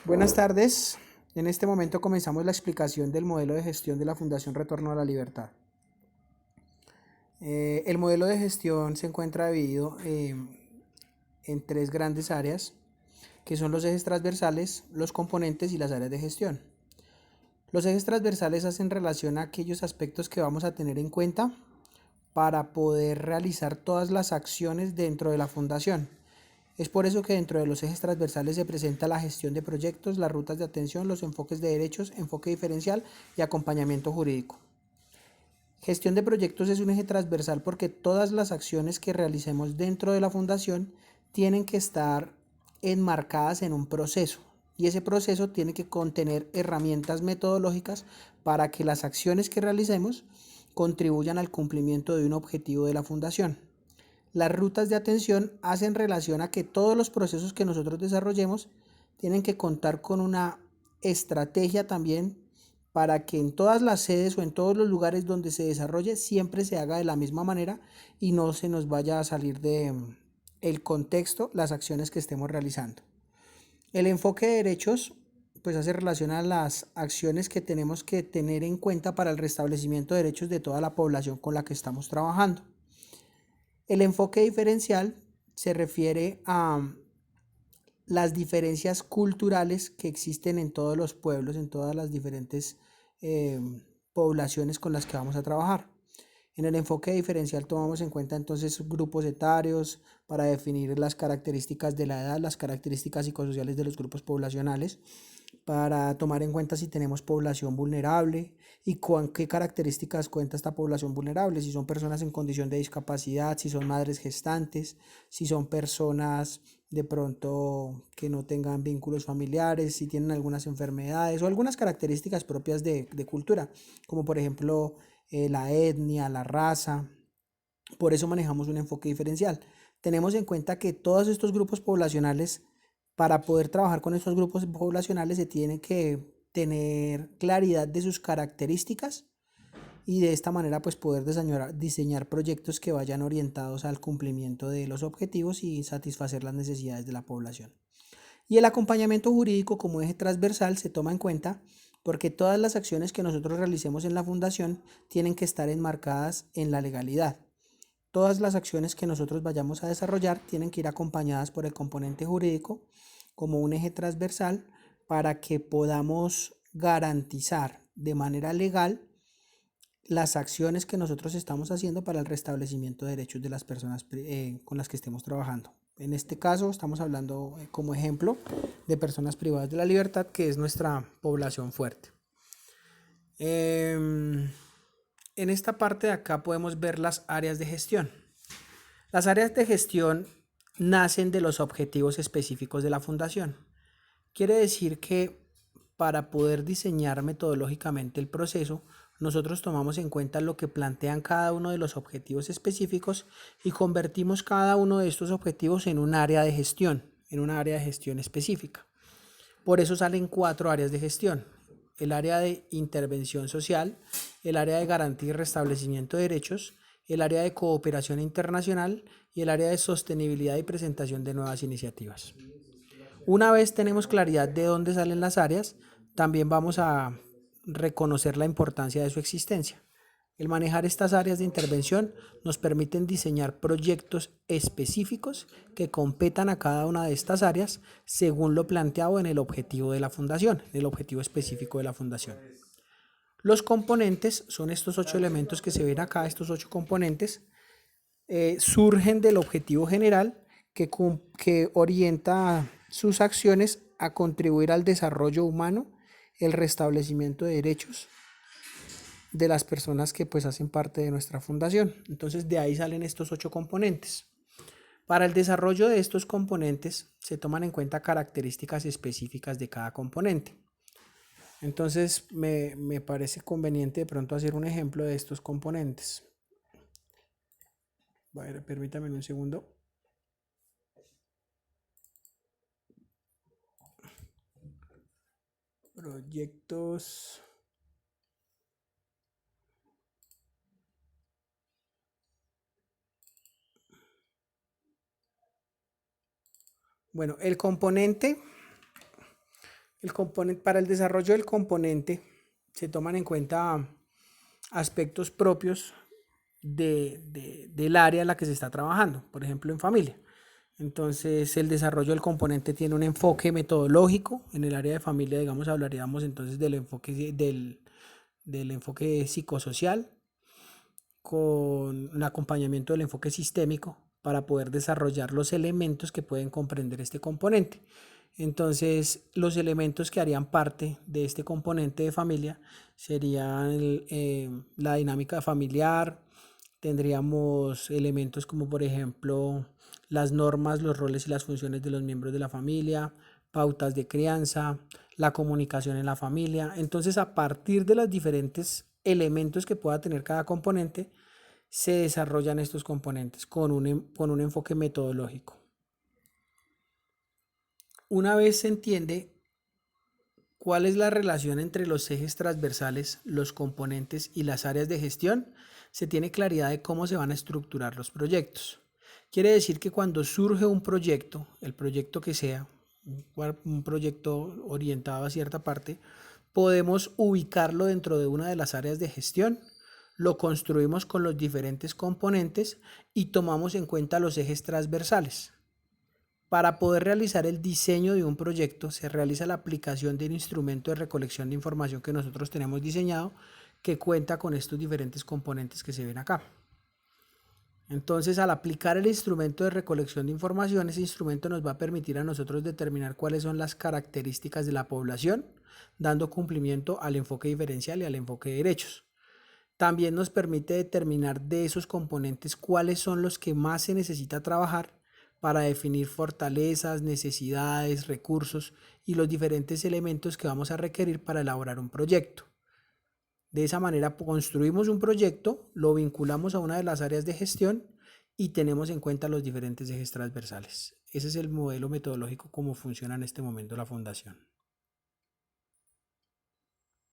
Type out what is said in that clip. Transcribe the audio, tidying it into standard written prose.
Buenas tardes. En este momento comenzamos la explicación del modelo de gestión de la Fundación Retorno a la Libertad. El modelo de gestión se encuentra dividido en tres grandes áreas, que son los ejes transversales, los componentes y las áreas de gestión. Los ejes transversales hacen relación a aquellos aspectos que vamos a tener en cuenta para poder realizar todas las acciones dentro de la fundación. Es por eso que dentro de los ejes transversales se presenta la gestión de proyectos, las rutas de atención, los enfoques de derechos, enfoque diferencial y acompañamiento jurídico. Gestión de proyectos es un eje transversal porque todas las acciones que realicemos dentro de la fundación tienen que estar enmarcadas en un proceso y ese proceso tiene que contener herramientas metodológicas para que las acciones que realicemos contribuyan al cumplimiento de un objetivo de la fundación. Las rutas de atención hacen relación a que todos los procesos que nosotros desarrollemos tienen que contar con una estrategia también para que en todas las sedes o en todos los lugares donde se desarrolle siempre se haga de la misma manera y no se nos vaya a salir de el contexto las acciones que estemos realizando. El enfoque de derechos pues hace relación a las acciones que tenemos que tener en cuenta para el restablecimiento de derechos de toda la población con la que estamos trabajando. El enfoque diferencial se refiere a las diferencias culturales que existen en todos los pueblos, en todas las diferentes eh, poblaciones con las que vamos a trabajar. En el enfoque diferencial tomamos en cuenta entonces grupos etarios para definir las características de la edad, las características psicosociales de los grupos poblacionales, para tomar en cuenta si tenemos población vulnerable y con qué características cuenta esta población vulnerable, si son personas en condición de discapacidad, si son madres gestantes, si son personas de pronto que no tengan vínculos familiares, si tienen algunas enfermedades o algunas características propias de cultura, como por ejemplo la etnia, la raza. Por eso manejamos un enfoque diferencial. Tenemos en cuenta que todos estos grupos poblacionales, para poder trabajar con estos grupos poblacionales, se tiene que tener claridad de sus características y de esta manera pues poder diseñar proyectos que vayan orientados al cumplimiento de los objetivos y satisfacer las necesidades de la población. Y el acompañamiento jurídico como eje transversal se toma en cuenta porque todas las acciones que nosotros realicemos en la fundación tienen que estar enmarcadas en la legalidad. Todas las acciones que nosotros vayamos a desarrollar tienen que ir acompañadas por el componente jurídico como un eje transversal para que podamos garantizar de manera legal las acciones que nosotros estamos haciendo para el restablecimiento de derechos de las personas con las que estemos trabajando. En este caso estamos hablando como ejemplo de personas privadas de la libertad, que es nuestra población fuerte. En esta parte de acá podemos ver las áreas de gestión. Las áreas de gestión nacen de los objetivos específicos de la fundación. Quiere decir que para poder diseñar metodológicamente el proceso, nosotros tomamos en cuenta lo que plantean cada uno de los objetivos específicos y convertimos cada uno de estos objetivos en un área de gestión, en una área de gestión específica. Por eso salen 4 áreas de gestión: el área de intervención social, el área de garantía y restablecimiento de derechos, el área de cooperación internacional y el área de sostenibilidad y presentación de nuevas iniciativas. Una vez tenemos claridad de dónde salen las áreas, también vamos a reconocer la importancia de su existencia. El manejar estas áreas de intervención nos permiten diseñar proyectos específicos que competan a cada una de estas áreas según lo planteado en el objetivo de la fundación, en el objetivo específico de la fundación. Los componentes son estos 8 elementos que se ven acá, estos 8 componentes surgen del objetivo general que orienta sus acciones a contribuir al desarrollo humano, el restablecimiento de derechos de las personas que pues hacen parte de nuestra fundación. Entonces de ahí salen estos 8 componentes. Para el desarrollo de estos componentes se toman en cuenta características específicas de cada componente. Entonces me parece conveniente de pronto hacer un ejemplo de estos componentes. Bueno, permítame un segundo. Proyectos. Bueno, el componente Para el desarrollo del componente se toman en cuenta aspectos propios del área en la que se está trabajando, por ejemplo en familia. Entonces el desarrollo del componente tiene un enfoque metodológico. En el área de familia, digamos, hablaríamos entonces del enfoque psicosocial con un acompañamiento del enfoque sistémico para poder desarrollar los elementos que pueden comprender este componente. Entonces, los elementos que harían parte de este componente de familia serían la dinámica familiar, tendríamos elementos como por ejemplo las normas, los roles y las funciones de los miembros de la familia, pautas de crianza, la comunicación en la familia. Entonces, a partir de los diferentes elementos que pueda tener cada componente, se desarrollan estos componentes con un enfoque metodológico. Una vez se entiende cuál es la relación entre los ejes transversales, los componentes y las áreas de gestión, se tiene claridad de cómo se van a estructurar los proyectos. Quiere decir que cuando surge un proyecto, el proyecto que sea, un proyecto orientado a cierta parte, podemos ubicarlo dentro de una de las áreas de gestión, lo construimos con los diferentes componentes y tomamos en cuenta los ejes transversales. Para poder realizar el diseño de un proyecto, se realiza la aplicación del instrumento de recolección de información que nosotros tenemos diseñado, que cuenta con estos diferentes componentes que se ven acá. Entonces, al aplicar el instrumento de recolección de información, ese instrumento nos va a permitir a nosotros determinar cuáles son las características de la población, dando cumplimiento al enfoque diferencial y al enfoque de derechos. También nos permite determinar de esos componentes cuáles son los que más se necesita trabajar para definir fortalezas, necesidades, recursos y los diferentes elementos que vamos a requerir para elaborar un proyecto. De esa manera construimos un proyecto, lo vinculamos a una de las áreas de gestión y tenemos en cuenta los diferentes ejes transversales. Ese es el modelo metodológico como funciona en este momento la fundación.